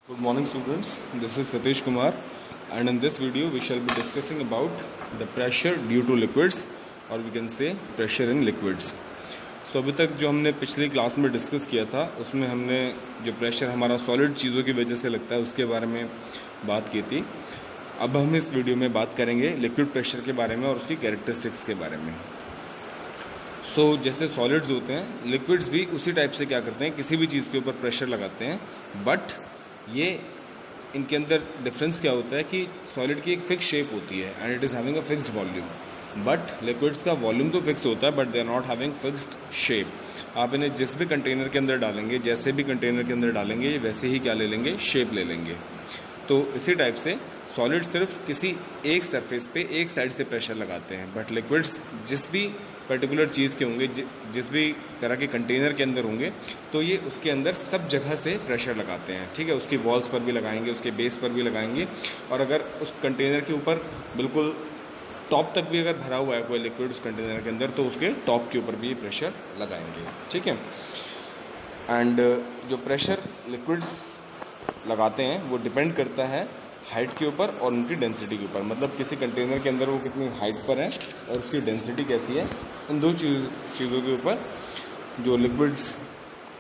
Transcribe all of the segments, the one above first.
Good morning students, this is Satish Kumar and in this video we shall be discussing about the pressure due to liquids or we can say pressure in liquids. So अभी तक जो हमने पिछली class में discuss किया था उसमें हमने जो प्रेशर हमारा सॉलिड चीज़ों की वजह से लगता है उसके बारे में बात की थी। अब हम इस वीडियो में बात करेंगे लिक्विड प्रेशर के बारे में और उसकी कैरेक्टरिस्टिक्स के बारे में। जैसे सॉलिड्स होते हैं, लिक्विड्स भी उसी टाइप से क्या करते हैं, किसी भी चीज़ के ऊपर प्रेशर लगाते हैं, बट ये इनके अंदर डिफरेंस क्या होता है कि सॉलिड की एक फिक्स शेप होती है and it is having a fixed volume, but liquids का वॉल्यूम तो फिक्स होता है but they are not having fixed shape. आप इन्हें जिस भी कंटेनर के अंदर डालेंगे, जैसे भी कंटेनर के अंदर डालेंगे, ये वैसे ही क्या ले लेंगे, शेप ले लेंगे। तो इसी टाइप से सॉलिड सिर्फ किसी एक सरफेस पे एक साइड से प्रेशर लगाते हैं, बट लिक्विड्स जिस भी पर्टिकुलर चीज़ के होंगे, जिस भी तरह के कंटेनर के अंदर होंगे, तो ये उसके अंदर सब जगह से प्रेशर लगाते हैं। ठीक है, उसकी वॉल्स पर भी लगाएंगे, उसके बेस पर भी लगाएंगे, और अगर उस कंटेनर के ऊपर बिल्कुल टॉप तक भी अगर भरा हुआ है कोई लिक्विड उस कंटेनर के अंदर, तो उसके टॉप के ऊपर भी ये प्रेशर लगाएंगे। ठीक है, एंड जो प्रेशर लिक्विड्स लगाते हैं वो डिपेंड करता है हाइट के ऊपर और उनकी डेंसिटी के ऊपर, मतलब किसी कंटेनर के अंदर वो कितनी हाइट पर है और उसकी डेंसिटी कैसी है, इन दो चीज़ों के ऊपर जो लिक्विड्स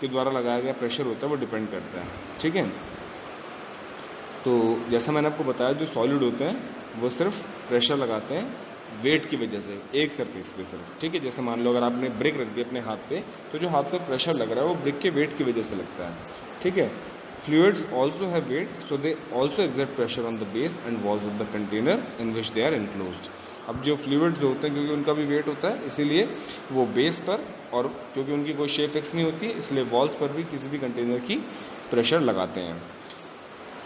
के द्वारा लगाया गया प्रेशर होता है वो डिपेंड करता है। ठीक है, तो जैसा मैंने आपको बताया, जो सॉलिड होते हैं वो सिर्फ प्रेशर लगाते हैं वेट की वजह से एक सरफेस पे सिर्फ। ठीक है, जैसे मान लो अगर आपने ब्रिक रख दी अपने हाथ पे, तो जो हाथ पे प्रेशर लग रहा है वो ब्रिक के वेट की वजह से लगता है। ठीक है, fluids also have weight, so they also exert pressure on the base and walls of the container in which they are enclosed. अब जो फ्लूइड्स होते हैं, क्योंकि उनका भी वेट होता है, इसीलिए वो बेस पर, और क्योंकि उनकी कोई शेप फिक्स नहीं होती है, इसलिए वॉल्स पर भी किसी भी कंटेनर की प्रेशर लगाते हैं।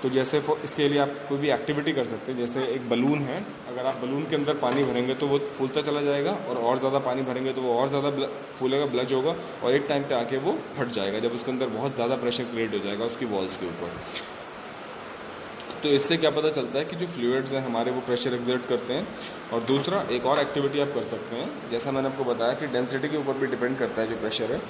तो जैसे इसके लिए आप कोई भी एक्टिविटी कर सकते हैं, जैसे एक बलून है, अगर आप बलून के अंदर पानी भरेंगे तो वो फूलता चला जाएगा, और ज़्यादा पानी भरेंगे तो वो और ज़्यादा फूलेगा, ब्लज होगा, और एक टाइम पे आके वो फट जाएगा जब उसके अंदर बहुत ज़्यादा प्रेशर क्रिएट हो जाएगा उसकी वॉल्स के ऊपर। तो इससे क्या पता चलता है कि जो फ्लूइड्स हैं हमारे वो प्रेशर एक्सर्ट करते हैं। और दूसरा, एक और एक्टिविटी आप कर सकते हैं, जैसा मैंने आपको बताया कि डेंसिटी के ऊपर भी डिपेंड करता है जो प्रेशर है।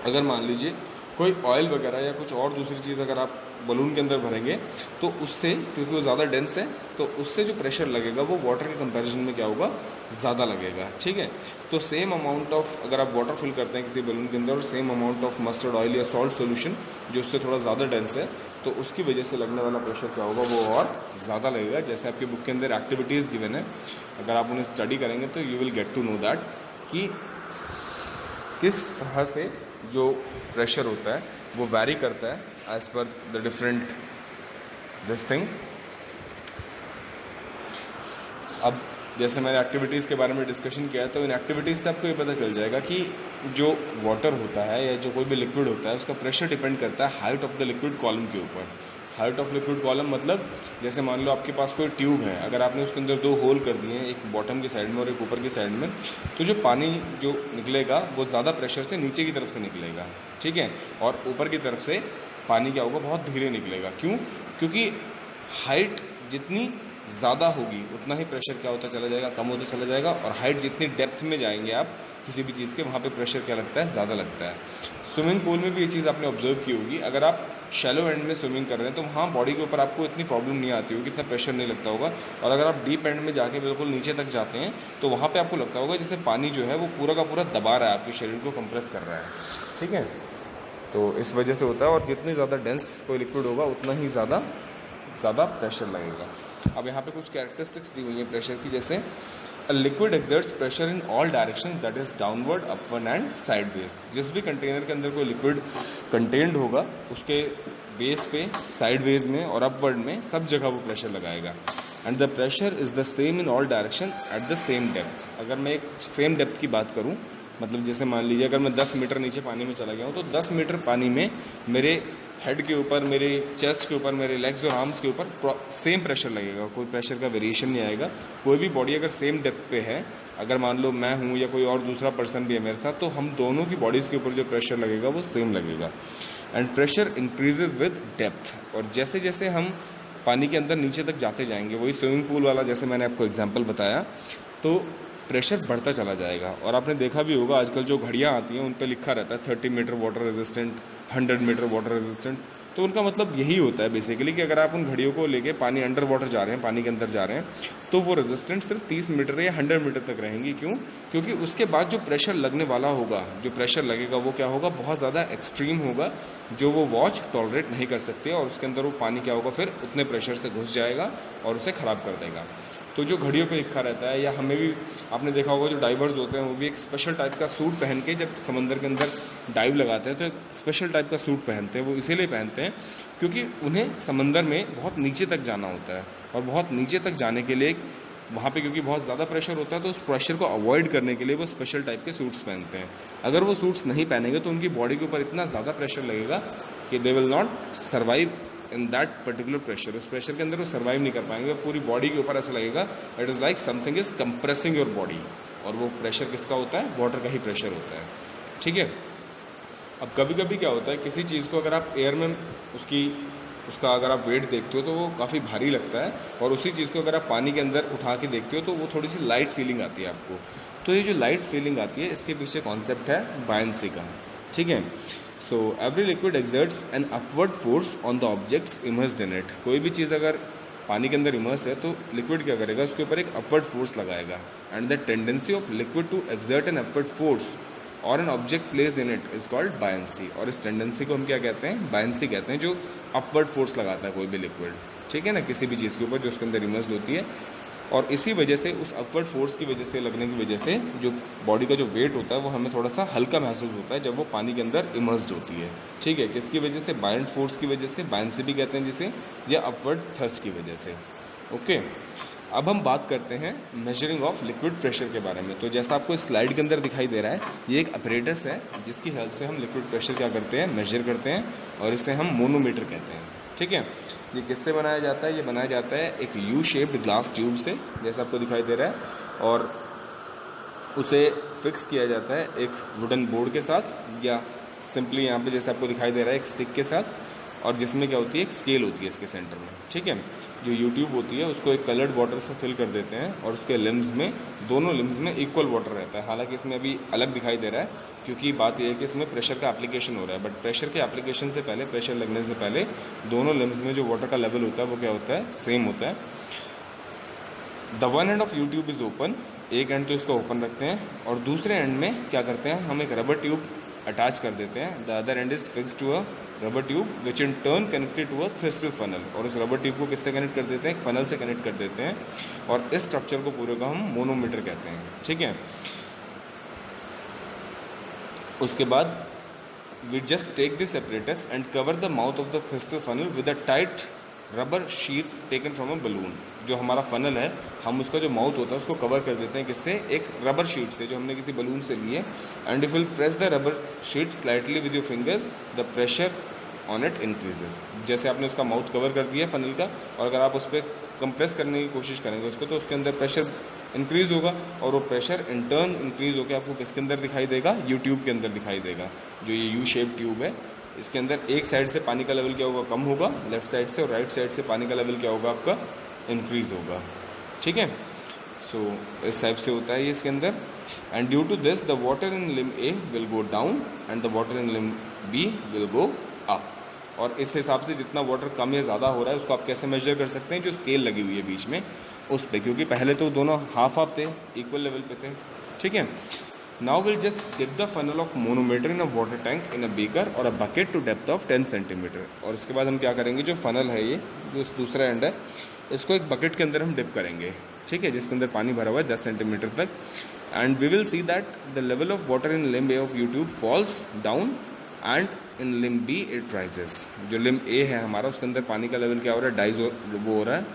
अगर मान लीजिए कोई ऑयल वगैरह या कुछ और दूसरी चीज़ अगर आप बलून के अंदर भरेंगे, तो उससे, क्योंकि वो ज़्यादा डेंस है, तो उससे जो प्रेशर लगेगा वो वाटर के कंपैरिजन में क्या होगा, ज़्यादा लगेगा। ठीक है, तो सेम अमाउंट ऑफ, अगर आप वाटर फिल करते हैं किसी बलून के अंदर और same amount of mustard oil या सॉल्ट सोल्यूशन जो उससे थोड़ा ज़्यादा डेंस है, तो उसकी वजह से लगने वाला प्रेशर क्या होगा, वो और ज़्यादा लगेगा। जैसे आपकी बुक के अंदर एक्टिविटीज़ गिवन है, अगर आप उन्हें स्टडी करेंगे तो you will get to know that कि किस तरह से जो प्रेशर होता है वो वैरी करता है as per the different this thing. अब जैसे मैंने एक्टिविटीज़ के बारे में डिस्कशन किया है, तो इन एक्टिविटीज़ से आपको ये पता चल जाएगा कि जो वाटर होता है या जो कोई भी लिक्विड होता है उसका प्रेशर डिपेंड करता है height of the liquid column के ऊपर। हाइट ऑफ लिक्विड कॉलम मतलब जैसे मान लो आपके पास कोई ट्यूब है, अगर आपने उसके अंदर दो होल कर दिए हैं, एक बॉटम की साइड में और एक ऊपर की साइड में, तो जो पानी जो निकलेगा वो ज़्यादा प्रेशर से नीचे की तरफ से निकलेगा। ठीक है, और ऊपर की तरफ से पानी क्या होगा, बहुत धीरे निकलेगा। क्यों? क्योंकि हाइट जितनी ज़्यादा होगी उतना ही प्रेशर क्या होता चला जाएगा, कम होता चला जाएगा, और हाइट जितनी डेप्थ में जाएंगे आप किसी भी चीज़ के, वहाँ पे प्रेशर क्या लगता है, ज़्यादा लगता है। स्विमिंग पूल में भी ये चीज़ आपने ऑब्जर्व की होगी, अगर आप शैलो एंड में स्विमिंग कर रहे हैं तो वहाँ बॉडी के ऊपर आपको इतनी प्रॉब्लम नहीं आती होगी, इतना प्रेशर नहीं लगता होगा, और अगर आप डीप एंड में जाके बिल्कुल नीचे तक जाते हैं तो वहाँ पर आपको लगता होगा जैसे पानी जो है वो पूरा का पूरा दबा रहा है, आपके शरीर को कंप्रेस कर रहा है। ठीक है, तो इस वजह से होता है, और जितनी ज़्यादा डेंस कोई लिक्विड होगा उतना ही ज़्यादा प्रेशर लगेगा। अब यहाँ पे कुछ कैरेक्टरिस्टिक्स दी हुई हैं प्रेशर की, जैसे a liquid exerts pressure in all direction, that is downward, upward and sideways. जिस भी कंटेनर के अंदर कोई लिक्विड कंटेन्ड होगा उसके बेस पे, साइडवेज में और अपवर्ड में सब जगह वो प्रेशर लगाएगा। And the pressure is the same in all direction at the same depth. अगर मैं एक सेम डेप्थ की बात करूँ, मतलब जैसे मान लीजिए अगर मैं 10 मीटर नीचे पानी में चला गया हूँ, तो 10 मीटर पानी में मेरे हेड के ऊपर, मेरे चेस्ट के ऊपर, मेरे लेग्स और आर्म्स के ऊपर सेम प्रेशर लगेगा, कोई प्रेशर का वेरिएशन नहीं आएगा। कोई भी बॉडी अगर सेम डेप्थ पे है, अगर मान लो मैं हूँ या कोई और दूसरा पर्सन भी है मेरे साथ, तो हम दोनों की बॉडीज़ के ऊपर जो प्रेशर लगेगा वो सेम लगेगा। And pressure increases with depth, और जैसे जैसे हम पानी के अंदर नीचे तक जाते जाएंगे, वही स्विमिंग पूल वाला जैसे मैंने आपको एग्जाम्पल बताया, तो प्रेशर बढ़ता चला जाएगा। और आपने देखा भी होगा आजकल जो घड़ियाँ आती हैं उन पर लिखा रहता है 30 metre water resistant, 100 metre water resistant, तो उनका मतलब यही होता है बेसिकली कि अगर आप उन घड़ियों को लेके पानी अंडर वाटर जा रहे हैं, पानी के अंदर जा रहे हैं, तो वो रेजिस्टेंस सिर्फ 30 मीटर या 100 मीटर तक रहेंगी। क्यों? क्योंकि उसके बाद जो प्रेशर लगने वाला होगा, जो प्रेशर लगेगा वो क्या होगा, बहुत ज़्यादा एक्सट्रीम होगा, जो वो वॉच टॉलरेट नहीं कर सकती, और उसके अंदर वो पानी क्या होगा, फिर उतने प्रेशर से घुस जाएगा और उसे ख़राब कर देगा। तो जो घड़ियों पे लिखा रहता है, या हमें भी आपने देखा होगा, जो डाइवर्स होते हैं वो भी एक स्पेशल टाइप का सूट पहन के जब समंदर के अंदर डाइव लगाते हैं तो एक स्पेशल टाइप का सूट पहनते हैं। वो इसीलिए पहनते हैं क्योंकि उन्हें समंदर में बहुत नीचे तक जाना होता है, और बहुत नीचे तक जाने के लिए वहाँ पे क्योंकि बहुत ज़्यादा प्रेशर होता है, तो उस प्रेशर को अवॉइड करने के लिए वो स्पेशल टाइप के सूट्स पहनते हैं। अगर वो सूट्स नहीं पहनेंगे तो उनकी बॉडी के ऊपर इतना ज़्यादा प्रेशर लगेगा कि they will not survive in that particular pressure. उस प्रेशर के अंदर वो सर्वाइव नहीं कर पाएंगे। पूरी बॉडी के ऊपर ऐसा लगेगा it is like something is compressing your body, और वो प्रेशर किसका होता है, वाटर का ही प्रेशर होता है। ठीक है। अब कभी कभी क्या होता है, किसी चीज़ को अगर आप एयर में उसका अगर आप वेट देखते हो तो वो काफ़ी भारी लगता है, और उसी चीज़ को अगर आप पानी के अंदर उठा के देखते हो तो वो थोड़ी सी लाइट फीलिंग आती है आपको। तो ये जो लाइट फीलिंग आती है, इसके पीछे कॉन्सेप्ट है बायंसी का। ठीक है। So every liquid exerts N upward force on the objects immersed in it. कोई भी चीज़ अगर पानी के अंदर इमर्स है तो लिक्विड क्या करेगा, उसके ऊपर एक अपवर्ड फोर्स लगाएगा। And the tendency of liquid to exert an upward force और an object placed in it is called buoyancy. और इस टेंडेंसी को हम क्या कहते हैं, बायंसी कहते हैं, जो अपवर्ड फोर्स लगाता है कोई भी लिक्विड। ठीक है ना, किसी भी चीज़ के ऊपर जो उसके अंदर इमर्स्ड होती है। और इसी वजह से, उस अपवर्ड फोर्स की वजह से, लगने की वजह से, जो बॉडी का जो वेट होता है वो हमें थोड़ा सा हल्का महसूस होता है जब वो पानी के अंदर इमर्स्ड होती है। ठीक है। किसकी वजह से, बायंट फोर्स की वजह से, बायंसी भी कहते हैं जिसे, या अपवर्ड थ्रस्ट की वजह से। ओके। अब हम बात करते हैं मेजरिंग ऑफ लिक्विड प्रेशर के बारे में। तो जैसा आपको इस स्लाइड के अंदर दिखाई दे रहा है, ये एक अपरेटस है जिसकी हेल्प से हम लिक्विड प्रेशर क्या करते हैं, मेजर करते हैं, और इसे हम मोनोमीटर कहते हैं। ठीक है। ये किससे बनाया जाता है, ये बनाया जाता है एक यू शेप्ड ग्लास ट्यूब से, जैसा आपको दिखाई दे रहा है, और उसे फिक्स किया जाता है एक वुडन बोर्ड के साथ, या सिंपली यहाँ पे जैसे आपको दिखाई दे रहा है एक स्टिक के साथ, और जिसमें क्या होती है, एक स्केल होती है इसके सेंटर में। ठीक है। जो यूट्यूब होती है उसको एक कलर्ड वाटर से फिल कर देते हैं, और उसके लिम्स में, दोनों लिम्स में इक्वल वाटर रहता है। हालांकि इसमें अभी अलग दिखाई दे रहा है क्योंकि बात यह है कि इसमें प्रेशर का एप्लीकेशन हो रहा है, बट प्रेशर के एप्लीकेशन से पहले, प्रेशर लगने से पहले, दोनों लिम्स में जो वाटर का लेवल होता है वो क्या होता है, सेम होता है। The one end of YouTube is open. एक एंड तो इसको ओपन रखते हैं, और दूसरे एंड में क्या करते हैं, हम एक रबर ट्यूब अटैच कर देते हैं। The other end is fix to a rubber tube which in turn connected to a thistle funnel. और उस रबर ट्यूब को किससे कनेक्ट कर देते हैं, एक फनल से कनेक्ट कर देते हैं, और इस स्ट्रक्चर को पूरे का हम मोनोमीटर कहते हैं। ठीक है। उसके बाद we just take this apparatus and cover the mouth of the thistle funnel with a tight rubber sheath taken from a balloon. जो हमारा फनल है, हम उसका जो माउथ होता है उसको कवर कर देते हैं किससे, एक रबर शीट से जो हमने किसी बलून से लिए। And if will press the rubber sheet slightly with your fingers, the pressure on it increases. जैसे आपने उसका माउथ कवर कर दिया फनल का, और अगर आप उस पर कंप्रेस करने की कोशिश करेंगे उसको, तो उसके अंदर प्रेशर इंक्रीज़ होगा, और वो प्रेशर इन टर्न इंक्रीज़ होकर आपको किसके अंदर दिखाई देगा, यूट्यूब के अंदर दिखाई देगा। जो ये यू शेप ट्यूब है, इसके अंदर एक साइड से पानी का लेवल क्या होगा, कम होगा लेफ्ट साइड से, और राइट साइड से पानी का लेवल क्या होगा आपका, इंक्रीज़ होगा। ठीक है। सो इस टाइप से होता है ये इसके अंदर। And due to this the water in limb A will go down and the water in limb B will go up. और इस हिसाब से जितना वाटर कम या ज़्यादा हो रहा है उसको आप कैसे मेजर कर सकते हैं, जो स्केल लगी हुई है बीच में उस पर, क्योंकि पहले तो दोनों हाफ थे, इक्वल लेवल पे थे। ठीक है। Now will just dip the funnel of manometer in a water tank in a beaker और a bucket to depth of 10 centimetre. और उसके बाद हम क्या करेंगे, जो फनल है ये, जो दूसरा एंड है, इसको एक बकेट के अंदर हम डिप करेंगे। ठीक है। जिसके अंदर पानी भरा हुआ है 10 सेंटीमीटर तक। And we will see that the level of water in limb A of U tube falls down and in limb B it rises. जो लिम्ब ए है हमारा, उसके अंदर पानी का लेवल क्या हो रहा है, डाइज वो हो रहा है,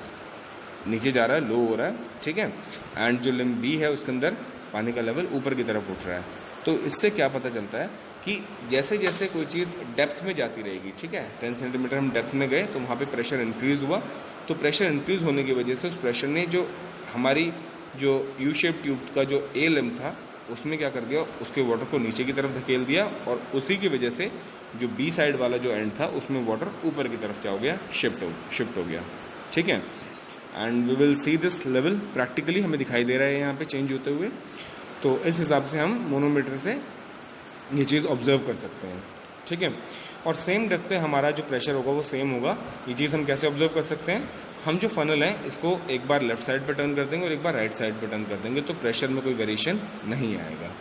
नीचे जा रहा है, लो हो रहा है। ठीक है। एंड जो लिम्ब बी है उसके अंदर पानी का लेवल ऊपर की तरफ उठ रहा है। तो इससे क्या पता चलता है कि जैसे जैसे कोई चीज़ डेप्थ में जाती रहेगी, ठीक है, 10 सेंटीमीटर हम डेप्थ में गए तो वहाँ पे प्रेशर इंक्रीज़ हुआ। तो प्रेशर इंक्रीज़ होने की वजह से उस प्रेशर ने जो हमारी जो यू शेप ट्यूब का जो ए लिम्ब था उसमें क्या कर दिया, उसके वाटर को नीचे की तरफ धकेल दिया, और उसी की वजह से जो बी साइड वाला जो एंड था उसमें वाटर ऊपर की तरफ क्या हो गया, शिफ्ट हो गया। ठीक है। And we will see this level practically, हमें दिखाई दे रहा है यहाँ पे चेंज होते हुए। तो इस हिसाब से हम मोनोमीटर से ये चीज़ ऑब्जर्व कर सकते हैं। ठीक है। और सेम डेप्थ पे हमारा जो प्रेशर होगा वो सेम होगा। ये चीज़ हम कैसे ऑब्जर्व कर सकते हैं, हम जो फनल है इसको एक बार लेफ्ट साइड पे टर्न कर देंगे और एक बार राइट साइड पे टर्न कर देंगे, तो प्रेशर में कोई वेरिएशन नहीं आएगा।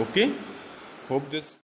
Okay, hope this